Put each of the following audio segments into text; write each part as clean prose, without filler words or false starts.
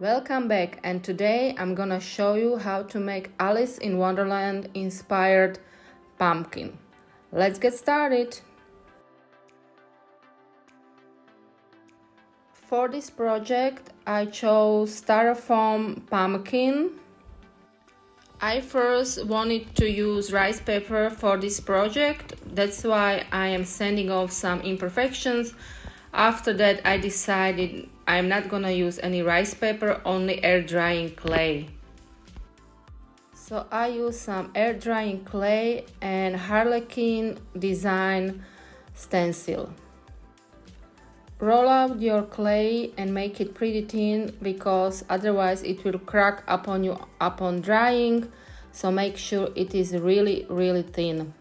Welcome back, and today I'm gonna show you how to make Alice in Wonderland inspired pumpkin. Let's get started. For this project I chose styrofoam pumpkin. I first wanted to use rice paper for this project, that's why I am sanding off some imperfections. After that I decided I'm not gonna use any rice paper, only air drying clay. So I use some air drying clay and Harlequin design stencil. Roll out your clay and make it pretty thin because otherwise it will crack upon you upon drying, so make sure it is really thin.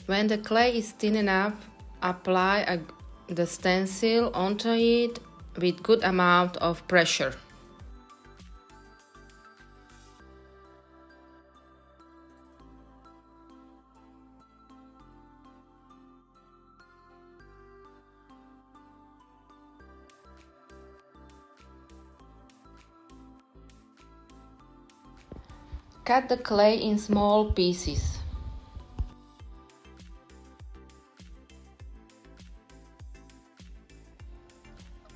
When the clay is thin enough, apply the stencil onto it with good amount of pressure. Cut the clay in small pieces.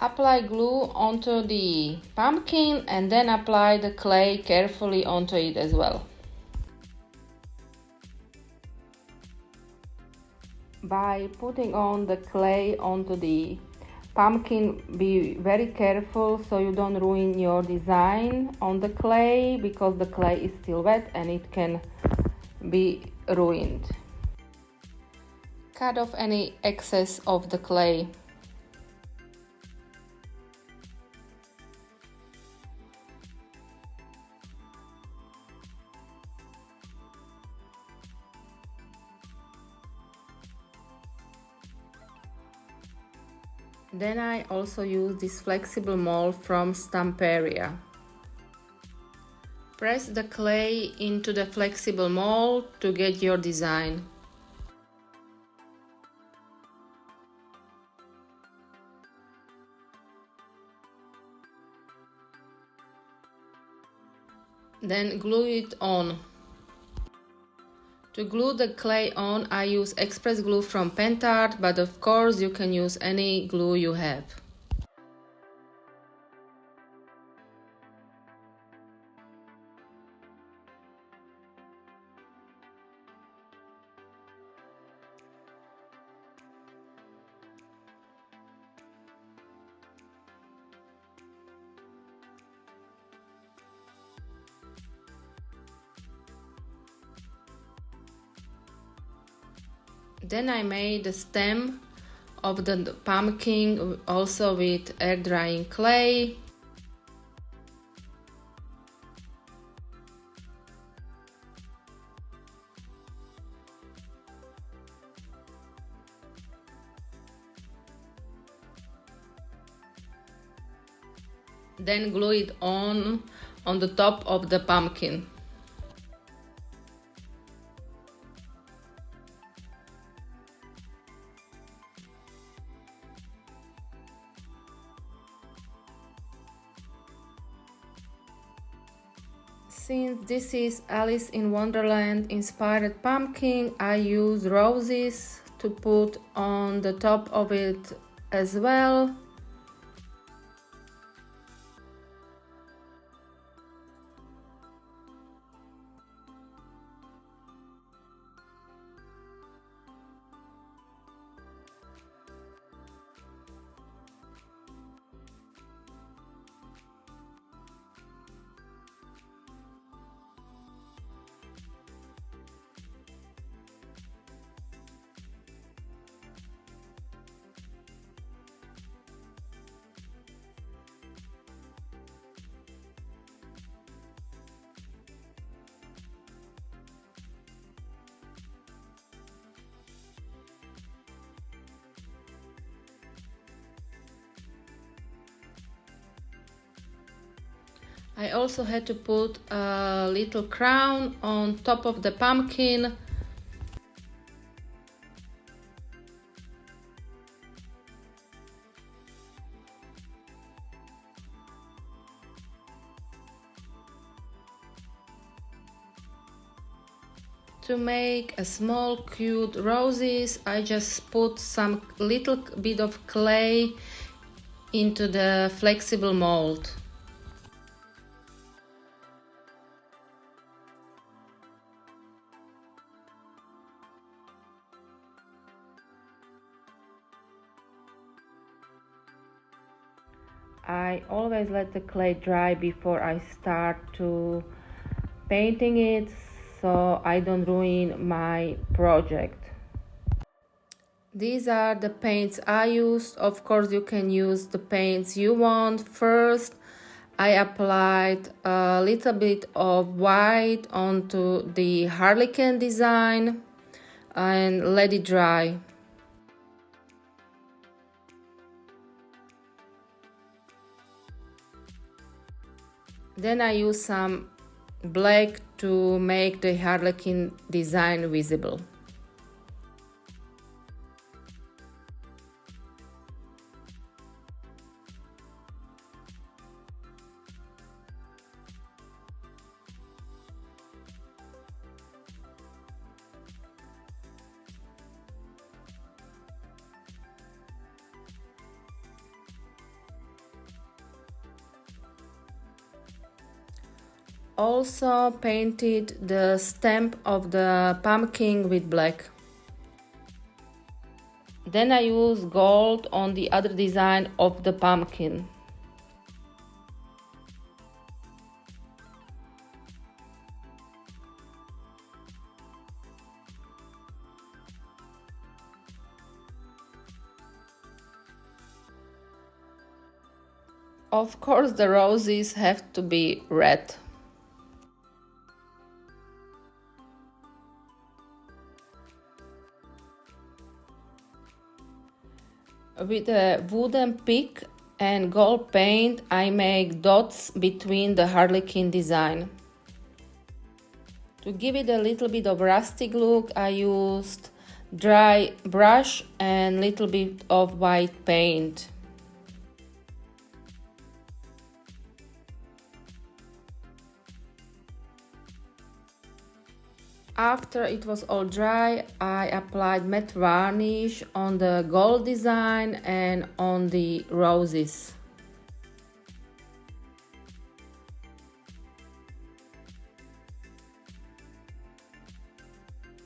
Apply glue onto the pumpkin and then apply the clay carefully onto it as well. By putting on the clay onto the pumpkin, be very careful so you don't ruin your design on the clay because the clay is still wet and it can be ruined. Cut off any excess of the clay. Then I also use this flexible mold from Stamperia. Press the clay into the flexible mold to get your design. Then glue it on. To glue the clay on, I use express glue from Pentart, but of course you can use any glue you have. Then I made the stem of the pumpkin also with air drying clay. Then glue it on the top of the pumpkin. Since this is Alice in Wonderland inspired pumpkin, I use roses to put on the top of it as well. I also had to put a little crown on top of the pumpkin. To make a small cute roses, I just put some little bit of clay into the flexible mold. I always let the clay dry before I start to painting it, so I don't ruin my project. These are the paints I used. Of course, you can use the paints you want. First, I applied a little bit of white onto the harlequin design and let it dry. Then I use some black to make the harlequin design visible. Also painted the stamp of the pumpkin with black. Then I use gold on the other design of the pumpkin. Of course, the roses have to be red. With a wooden pick and gold paint, I make dots between the harlequin design. To give it a little bit of rustic look, I used dry brush and little bit of white paint. After it was all dry, I applied matte varnish on the gold design and on the roses.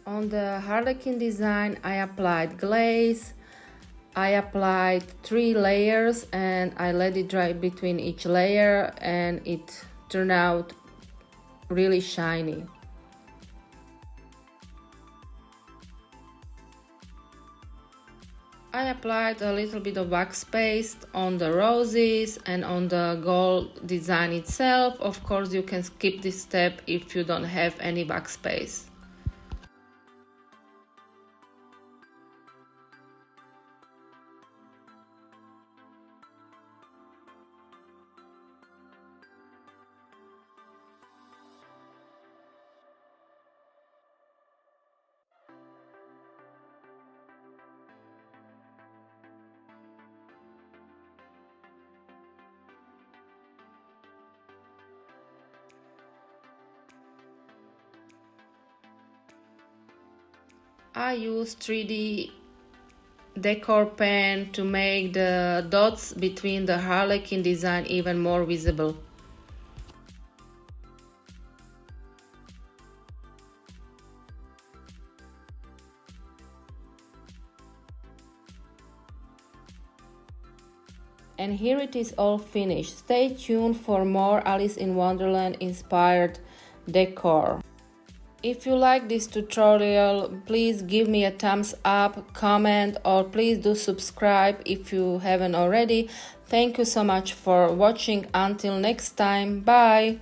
On the harlequin design, I applied glaze. I applied 3 layers and I let it dry between each layer, and it turned out really shiny. I applied a little bit of wax paste on the roses and on the gold design itself. Of course, you can skip this step if you don't have any wax paste. I use 3D Decor pen to make the dots between the harlequin design even more visible. And here it is all finished. Stay tuned for more Alice in Wonderland inspired decor. If you like this tutorial, please give me a thumbs up, comment, or please do subscribe if you haven't already. Thank you so much for watching. Until next time, bye!